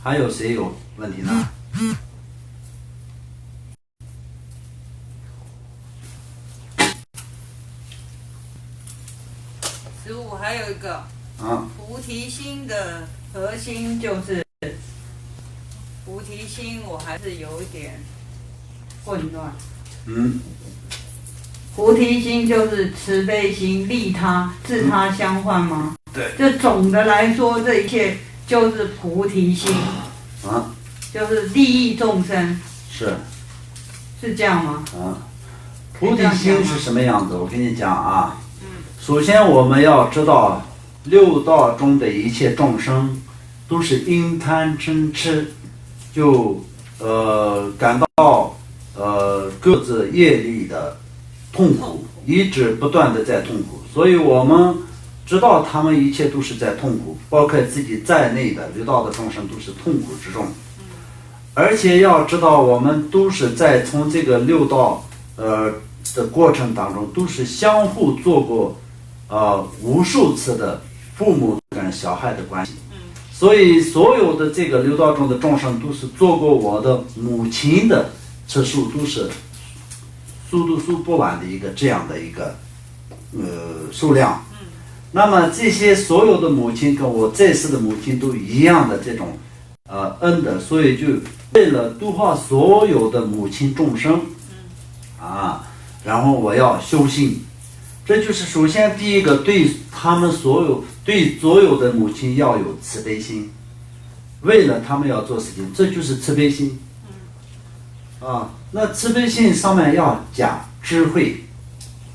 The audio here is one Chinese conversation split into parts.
还有谁有问题呢？15还有一个，菩提心的核心就是菩提心，我还是有一点混乱。菩提心就是慈悲心，利他、自他相换吗？对。就总的来说，这一切就是菩提心。就是利益众生。是这样吗？菩提心是什么样子？我跟你讲啊。首先我们要知道，六道中的一切众生都是因贪嗔痴，就感到各自业力的痛苦，一直不断的在痛苦，所以我们知道他们一切都是在痛苦，包括自己在内的六道的众生都是痛苦之中。而且要知道，我们都是在从这个六道的过程当中，都是相互做过无数次的父母跟小孩的关系。所以所有的这个六道中的众生都是做过我的母亲的次数，都是数不完的一个这样的一个数量。那么这些所有的母亲跟我这世的母亲都一样的这种恩的，所以就为了度化所有的母亲众生然后我要修心。这就是首先第一个，对他们所有的母亲要有慈悲心，为了他们要做事情，这就是慈悲心。那慈悲心上面要加智慧。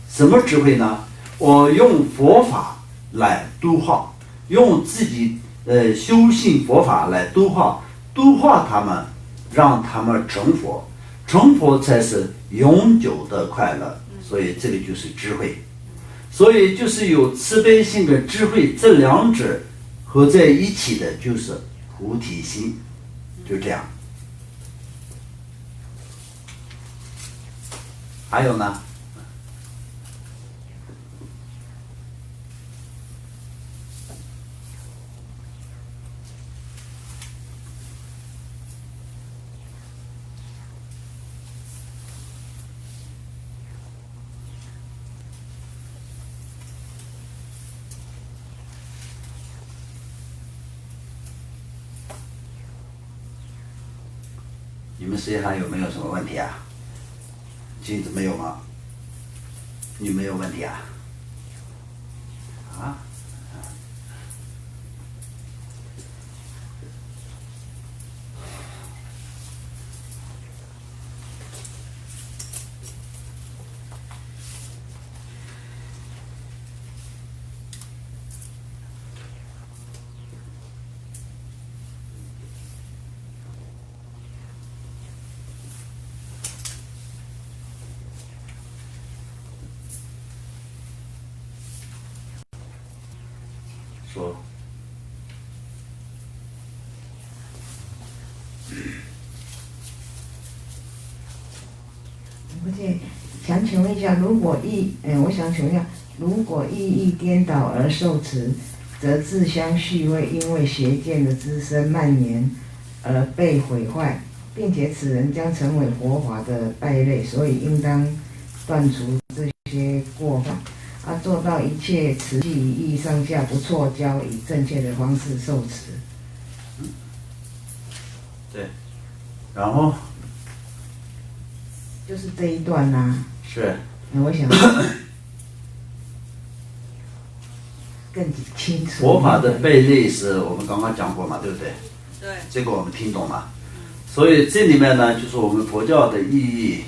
什么智慧呢？我用佛法来度化，用自己修信佛法来度化他们，让他们成佛，成佛才是永久的快乐。所以这个就是智慧。所以就是有慈悲心跟智慧这两者合在一起的，就是菩提心。就这样。还有呢？你们谁还有没有什么问题啊？金子没有吗？你没有问题啊？说。想请问一下，我想请问一下，如果意义颠倒而受持，则自相续会因为邪见的滋生蔓延而被毁坏，并且此人将成为佛法的败类，所以应当断除这些过犯。做到一切持记意义上下不错交，以正确的方式受持。对，然后就是这一段啊。是。我想更清楚。佛法的败类是我们刚刚讲过嘛，对不对？对。这个我们听懂了。所以这里面呢，就是我们佛教的意义，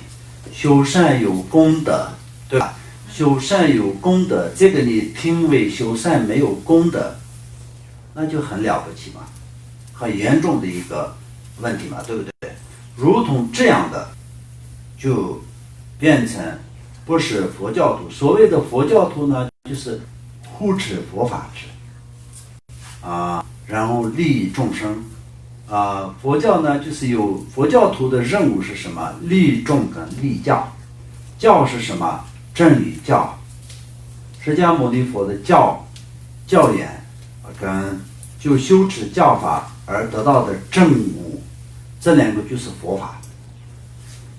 修善有功德，对吧？修善有功德，这个你听为修善没有功德，那就很了不起嘛，很严重的一个问题嘛，对不对？如同这样的，就变成不是佛教徒。所谓的佛教徒呢，就是护持佛法之然后利益众生佛教呢，就是有佛教徒的任务是什么？利众跟利教。教是什么？正与教。释迦牟尼佛的教言跟就修持教法而得到的证悟，这两个就是佛法。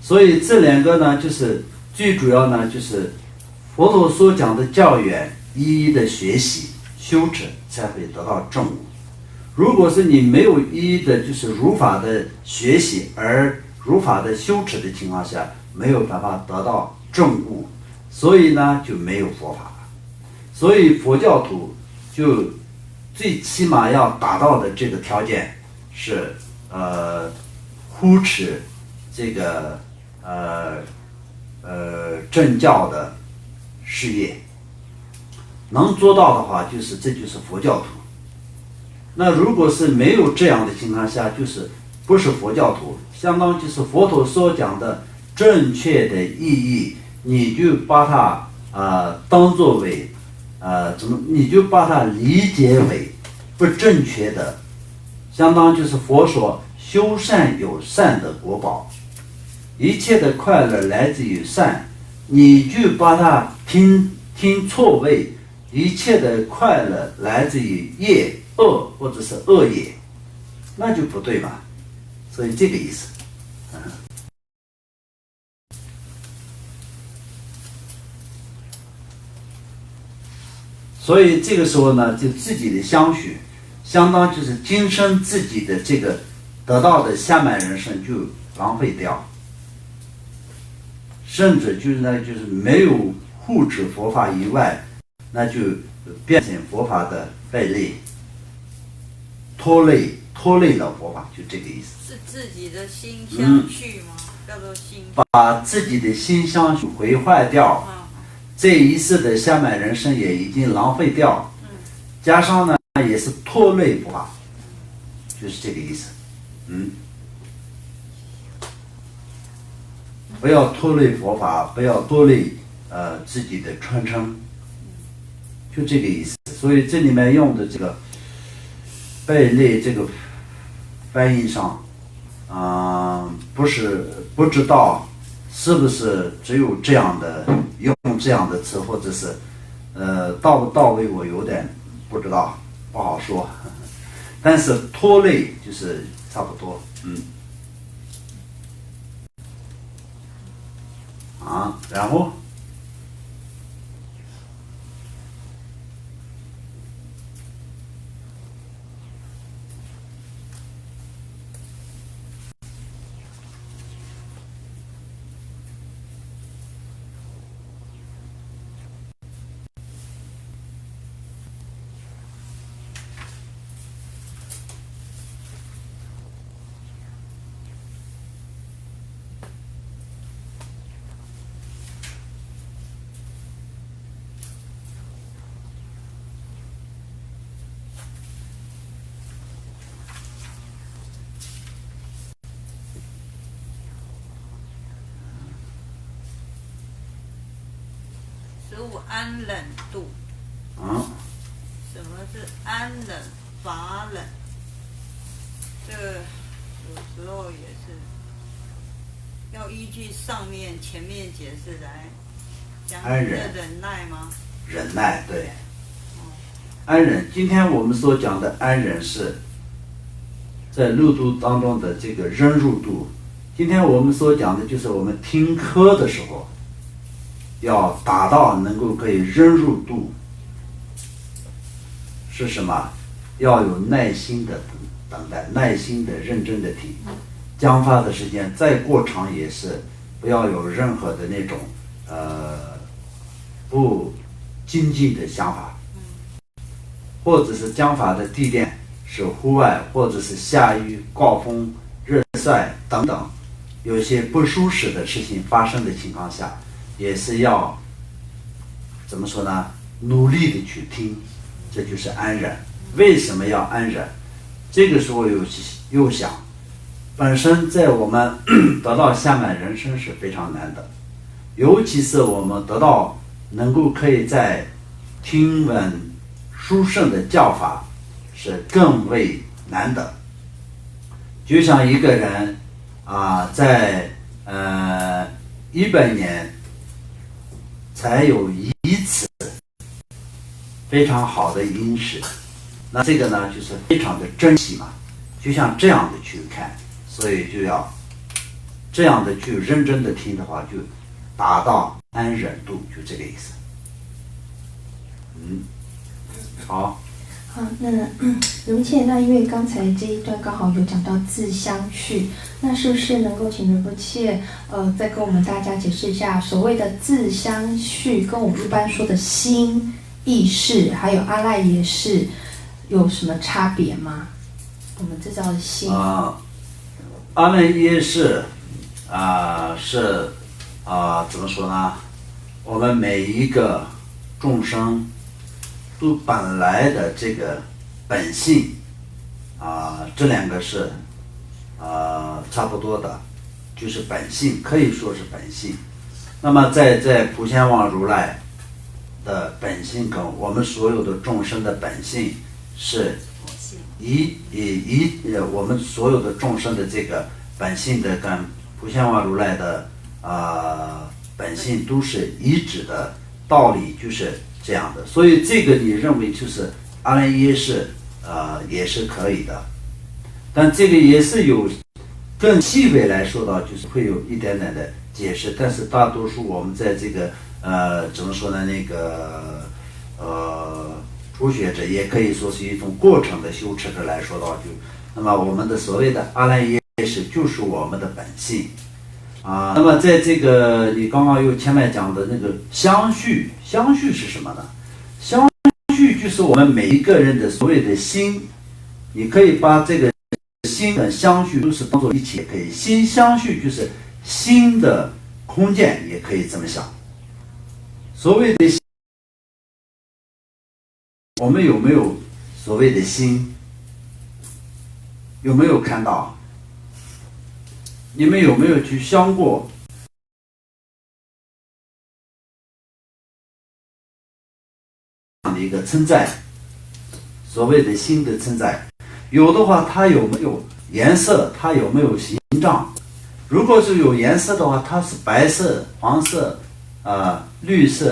所以这两个呢，就是最主要呢，就是佛陀所讲的教员一一的学习修持，才会得到证悟。如果是你没有一一的就是如法的学习而如法的修持的情况下，没有办法得到证悟，所以呢就没有佛法了。所以佛教徒就最起码要达到的这个条件是护持这个政教的事业，能做到的话，这就是佛教徒。那如果是没有这样的情况下，就是不是佛教徒，相当就是佛陀所讲的正确的意义，你就把它当作为你就把它理解为不正确的，相当就是佛说修善有善的果报，一切的快乐来自于善，你就把它听错位，一切的快乐来自于业恶或者是恶业，那就不对嘛。所以这个意思。所以这个时候呢，就自己的相续，相当就是今生自己的这个得到的下半人生就浪费掉，甚至就是没有护持佛法以外，那就变成佛法的败类，拖累了佛法，就这个意思。是自己的心相续吗？叫做心。把自己的心相续毁坏掉。这一世的下半人生也已经浪费掉，加上呢也是拖累佛法，就是这个意思。不要拖累佛法，不要拖累自己的传承，就这个意思。所以这里面用的这个败类这个翻译上，不知道是不是只有这样的用这样的词，或者是到不到位，我有点不知道，不好说。但是拖累就是差不多。然后安忍度。什么是安忍法忍？这个有时候也是要依据上面前面解释来讲你的忍耐吗？忍耐，对。安忍，今天我们所讲的安忍是在六度当中的这个忍辱度。今天我们所讲的就是我们听课的时候要达到能够可以忍辱度，是什么？要有耐心的等待，耐心的认真的听，讲法的时间再过长也是不要有任何的那种不精进的想法，或者是讲法的地点是户外，或者是下雨、刮风、日晒等等，有些不舒适的事情发生的情况下，也是要怎么说呢？努力的去听，这就是安忍。为什么要安忍？这个时候又想，本身在我们得到下半人生是非常难的，尤其是我们得到能够可以在听闻殊胜的教法是更为难的。就像一个人在100年才有一次非常好的饮食，那这个呢就是非常的珍惜嘛，就像这样的去看，所以就要这样的去认真的听的话，就达到安忍度，就这个意思。好。好，那仁切，那因为刚才这一段刚好有讲到自相续，那是不是能够请仁切再跟我们大家解释一下，所谓的自相续跟我们一般说的心意识还有阿赖耶识有什么差别吗？我们知道的心阿赖耶识是怎么说呢？我们每一个众生都本来的这个本性这两个是差不多的，就是本性，可以说是本性。那么在普贤王如来的本性跟我们所有的众生的本性是我们所有的众生的这个本性的跟普贤王如来的本性都是一致的道理，就是这样的。所以这个你认为就是阿赖耶识也是可以的，但这个也是有更细微来说到，就是会有一点点的解释，但是大多数我们在这个怎么说呢，那个初学者也可以说是一种过程的修持者来说到，那么我们的所谓的阿赖耶识就是我们的本性那么在这个你刚刚又前面讲的那个相续是什么呢？相续就是我们每一个人的所谓的心，你可以把这个心的相续都是当做一起，也可以心相续就是心的空间，也可以这么想。所谓的我们有没有所谓的心？有没有看到？你们有没有去想过这样的一个存在？所谓的心的存在，有的话它有没有颜色？它有没有形状？如果是有颜色的话，它是白色、黄色、绿色，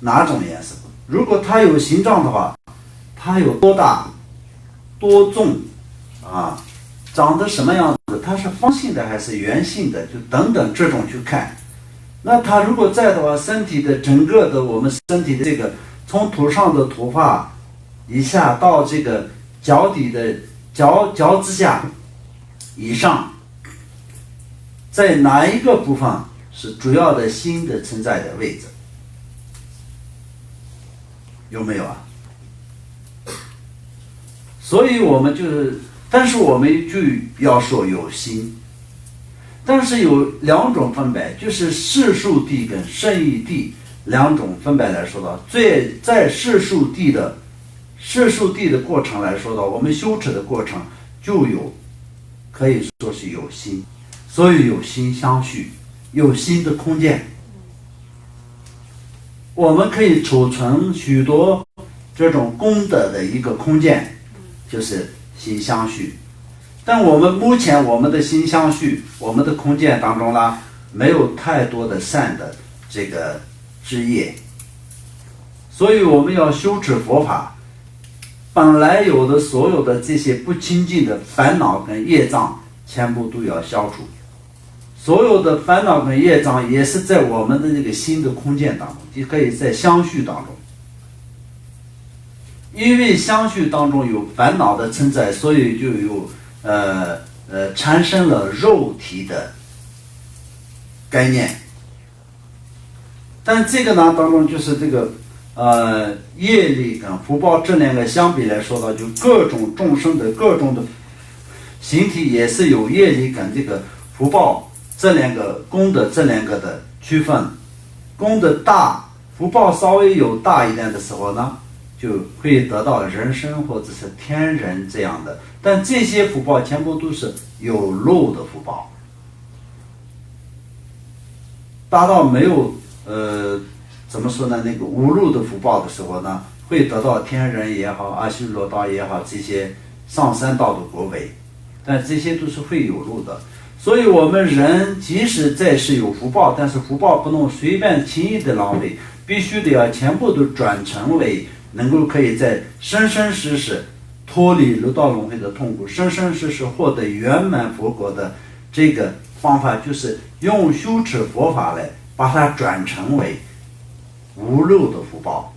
哪种颜色？如果它有形状的话，它有多大、多重长得什么样子？它是方形的还是圆形的？就等等这种去看。那它如果在的话，身体的整个的我们身体的这个从头上的头发以下到这个脚底的脚趾甲以上，在哪一个部分是主要的心的存在的位置？有没有啊？所以我们就是，但是我们就要说有心，但是有两种分别，就是世俗谛跟圣义谛两种分别来说到，在世俗谛的过程来说到，我们修持的过程就有，可以说是有心，所以有心相续，有心的空间，我们可以储存许多这种功德的一个空间。就是心相续，但我们目前我们的心相续，我们的空间当中呢，没有太多的善的这个枝叶，所以我们要修持佛法，本来有的所有的这些不清净的烦恼跟业障，全部都要消除。所有的烦恼跟业障也是在我们的这个心的空间当中，也可以在相续当中。因为相续当中有烦恼的存在，所以就有产生了肉体的概念。但这个呢当中就是这个业力跟福报这两个相比来说呢，就各种众生的各种的形体也是有业力跟这个福报这两个功德这两个的区分。功德大，福报稍微有大一点的时候呢，就会得到人身或者是天人这样的，但这些福报全部都是有漏的福报，达到没有怎么说呢，那个无漏的福报的时候呢，会得到天人也好，阿修罗道也好，这些上三道的果位，但这些都是会有漏的。所以我们人即使再是有福报，但是福报不能随便轻易的浪费，必须得要全部都转成为能够可以在生生世世脱离六道轮回的痛苦，生生世世获得圆满佛果的这个方法，就是用修持佛法来把它转成为无漏的福报。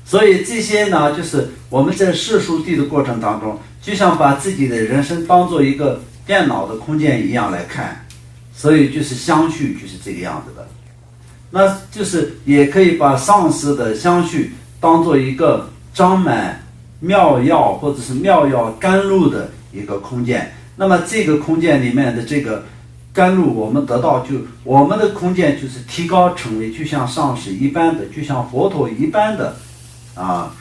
所以这些呢，就是我们在世俗谛的过程当中，就像把自己的人生当做一个电脑的空间一样来看，所以就是相续就是这个样子的。那就是也可以把上师的相续当做一个装满妙药或者是妙药甘露的一个空间。那么这个空间里面的这个甘露，我们得到我们的空间就是提高成为就像上师一般的，就像佛陀一般的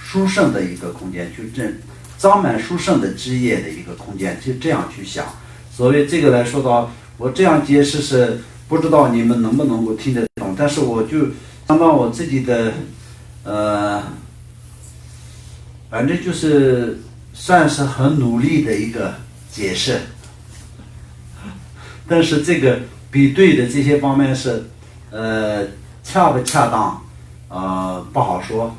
殊胜的一个空间，就装满殊胜的枝叶的一个空间，就这样去想。所以这个来说到，我这样解释是不知道你们能不能够听得懂，但是我就想到我自己的反正就是算是很努力的一个解释，但是这个比对的这些方面是恰不恰当不好说。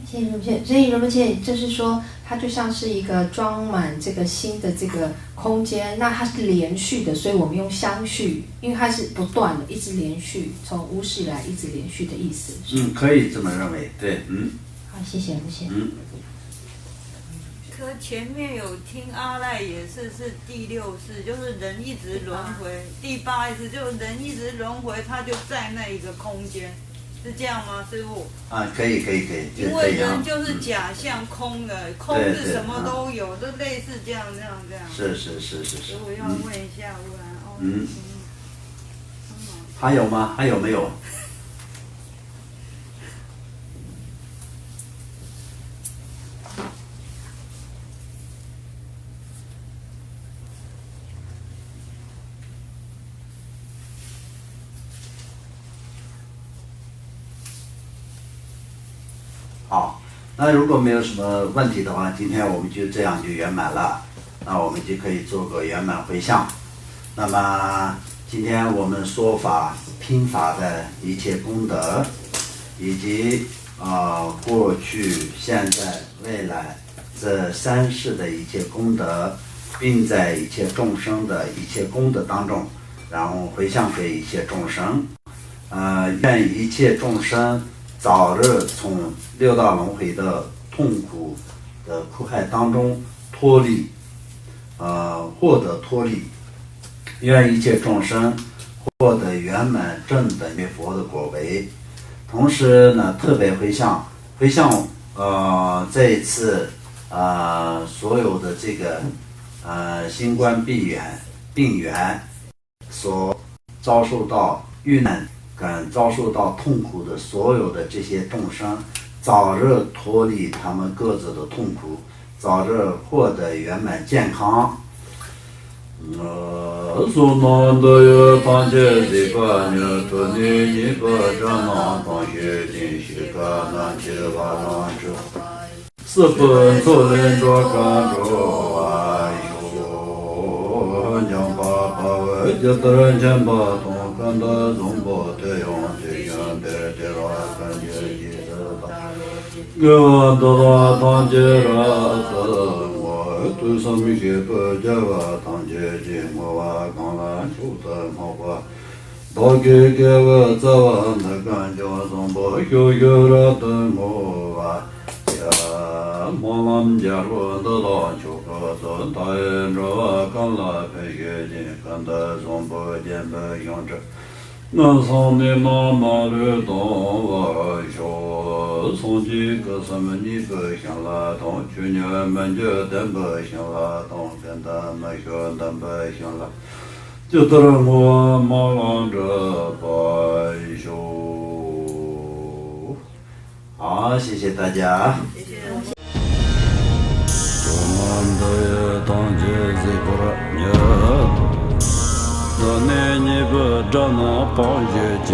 谢谢卢姐，所以卢姐就是说，它就像是一个装满这个新的这个空间，那它是连续的，所以我们用相续，因为它是不断的，一直连续，从无始以来一直连续的意思。可以这么认为，对，好，谢谢卢姐。可前面有听阿赖也是第6世，就是人一直轮回，第8世就是人一直轮回，他就在那一个空间。是这样吗，师父？可以，因为人就是假象空的，空是什么都有，都类似这样。是。所以我要问一下，不然还有吗？还有没有？好，那如果没有什么问题的话，今天我们就这样就圆满了。那我们就可以做个圆满回向。那么今天我们说法听法的一切功德，以及过去、现在、未来这3世的一切功德，并在一切众生的一切功德当中，然后回向给一切众生。愿一切众生早日从六道轮回的痛苦的苦海当中脱离，获得脱离。愿一切众生获得圆满正等于佛的果位。同时呢，特别回向这一次所有的这个新冠病源所遭受到遇难跟遭受到痛苦的所有的这些众生，早日脱离他们各自的痛苦，早日获得圆满健康。苏南的有当街这个女的你不这能当学进去个南去吧南去，是本做人着干着将把为就得人前把同看的总不对用这样的这个感觉记得我得到当街了对上面些不叫我当姐姐，我刚来出的好吧，大概给我走那感觉上不有了的我呀，忙了家伙的老球个子，大人着刚来陪月经，看得上不见不用着。那上的那马路东我说，从几个什么你不想了东，去年们就等不想了东，跟他们说等不想了，就得我马浪着白手。好，谢谢大家。谢谢。我那你不找那帮学经，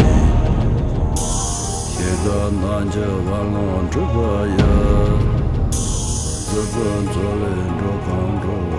现在南就完了这个呀，日本做人着看着我。